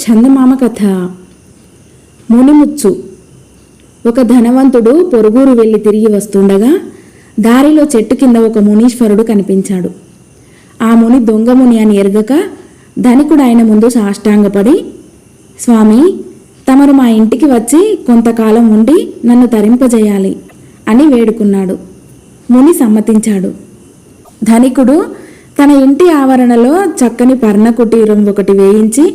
చందమామ కథ. మునిముచ్చు. ఒక ధనవంతుడు పొరుగురు వెళ్ళి తిరిగి వస్తుండగా దారిలో చెట్టు కింద ఒక మునీశ్వరుడు కనిపించాడు. ఆ ముని దొంగముని అని ఎరగక ధనికుడు ఆయన ముందు సాష్టాంగపడి, స్వామి, తమరు మా ఇంటికి వచ్చి కొంతకాలం ఉండి నన్ను తరింపజేయాలి అని వేడుకున్నాడు. ముని సమ్మతించాడు. ధనికుడు తన ఇంటి ఆవరణలో చక్కని పర్ణకుటీరం ఒకటి వేయించి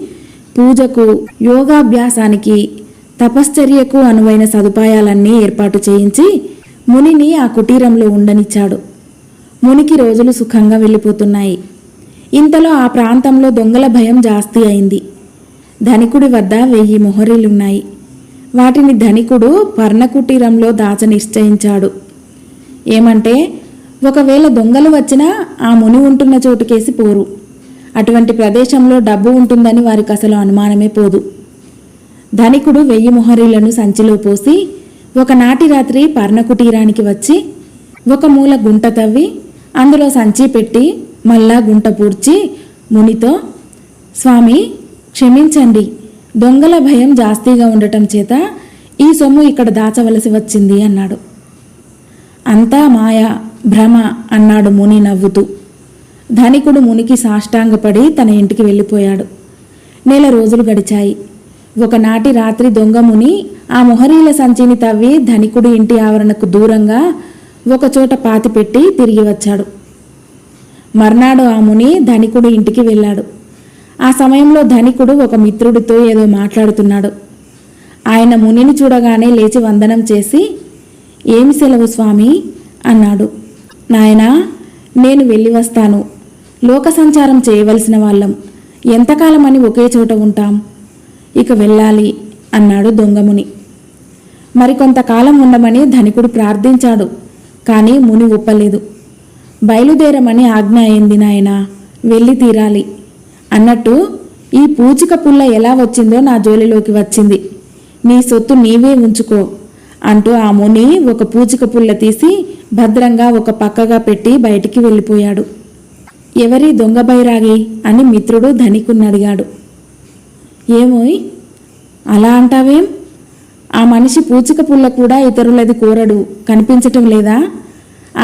పూజకు, యోగాభ్యాసానికి, తపశ్చర్యకు అనువైన సదుపాయాలన్నీ ఏర్పాటు చేయించి మునిని ఆ కుటీరంలో ఉండనిచ్చాడు. మునికి రోజులు సుఖంగా వెళ్ళిపోతున్నాయి. ఇంతలో ఆ ప్రాంతంలో దొంగల భయం జాస్తి అయింది. ధనికుడి వద్ద 1000 మొహరీలున్నాయి. వాటిని ధనికుడు పర్ణకుటీరంలో దాచ నిశ్చయించాడు. ఏమంటే, ఒకవేళ దొంగలు వచ్చినా ఆ ముని ఉంటున్న చోటుకేసి పోరు. అటువంటి ప్రదేశంలో డబ్బు ఉంటుందని వారికి అసలు అనుమానమే పోదు. ధనికుడు 1000 మొహరీలను సంచిలో పోసి ఒకనాటి రాత్రి పర్ణకుటీరానికి వచ్చి ఒక మూల గుంట తవ్వి అందులో సంచి పెట్టి మళ్ళా గుంట పూడ్చి మునితో, స్వామి, క్షమించండి, దొంగల భయం జాస్తిగా ఉండటం చేత ఈ సొమ్ము ఇక్కడ దాచవలసి వచ్చింది అన్నాడు. అంతా మాయ, భ్రమ అన్నాడు ముని నవ్వుతూ. ధనికుడు మునికి సాష్టాంగపడి తన ఇంటికి వెళ్ళిపోయాడు. నెల రోజులు గడిచాయి. ఒకనాటి రాత్రి దొంగ ముని ఆ మొహరీల సంచిని తవ్వి ధనికుడు ఇంటి ఆవరణకు దూరంగా ఒకచోట పాతిపెట్టి తిరిగి వచ్చాడు. మర్నాడు ఆ ముని ధనికుడు ఇంటికి వెళ్ళాడు. ఆ సమయంలో ధనికుడు ఒక మిత్రుడితో ఏదో మాట్లాడుతున్నాడు. ఆయన మునిని చూడగానే లేచి వందనం చేసి, ఏమి సెలవు స్వామి అన్నాడు. నాయనా, నేను వెళ్ళి వస్తాను. లోక సంచారం చేయవలసిన వాళ్ళం, ఎంతకాలమని ఒకే చోట ఉంటాం, ఇక వెళ్ళాలి అన్నాడు దొంగముని. మరికొంతకాలం ఉండమని ధనికుడు ప్రార్థించాడు. కానీ ముని ఒప్పలేదు. బయలుదేరమని ఆజ్ఞ అయింది నాయనా, వెళ్ళి తీరాలి అన్నట్టు ఈ పూచిక పుల్ల ఎలా వచ్చిందో నా జోలిలోకి వచ్చింది, నీ సొత్తు నీవే ఉంచుకో అంటూ ఆ ముని ఒక పూచిక పుల్ల తీసి భద్రంగా ఒక పక్కగా పెట్టి బయటికి వెళ్ళిపోయాడు. ఎవరి దొంగ బైరాగి అని మిత్రుడు ధనికుని అడిగాడు. ఏమోయ్, అలా అంటావేం? ఆ మనిషి పూచిక పుల్ల కూడా ఇతరులది కోరడు, కనిపించటం లేదా?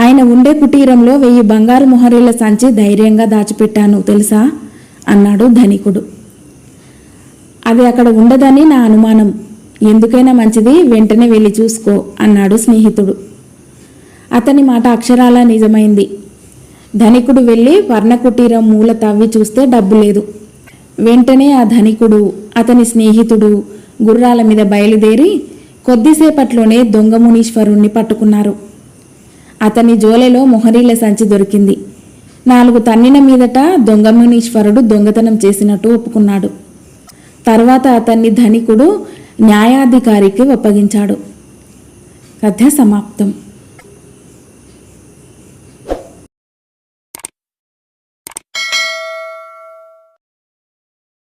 ఆయన ఉండే కుటీరంలో 1000 బంగారు మొహరీల సంచి ధైర్యంగా దాచిపెట్టాను తెలుసా అన్నాడు ధనికుడు. అది అక్కడ ఉండదని నా అనుమానం. ఎందుకైనా మంచిది, వెంటనే వెళ్ళి చూసుకో అన్నాడు స్నేహితుడు. అతని మాట అక్షరాలా నిజమైంది. ధనికుడు వెళ్ళి పర్ణకుటీరం మూల తవ్వి చూస్తే డబ్బు లేదు. వెంటనే ఆ ధనికుడు, అతని స్నేహితుడు గుర్రాల మీద బయలుదేరి కొద్దిసేపట్లోనే దొంగ మునీశ్వరుణ్ణి పట్టుకున్నారు. అతని జోలెలో మొహరీల సంచి దొరికింది. 4 తన్నిన మీదట దొంగ మునీశ్వరుడు దొంగతనం చేసినట్టు ఒప్పుకున్నాడు. తర్వాత అతన్ని ధనికుడు న్యాయాధికారికి అప్పగించాడు. కథ సమాప్తం.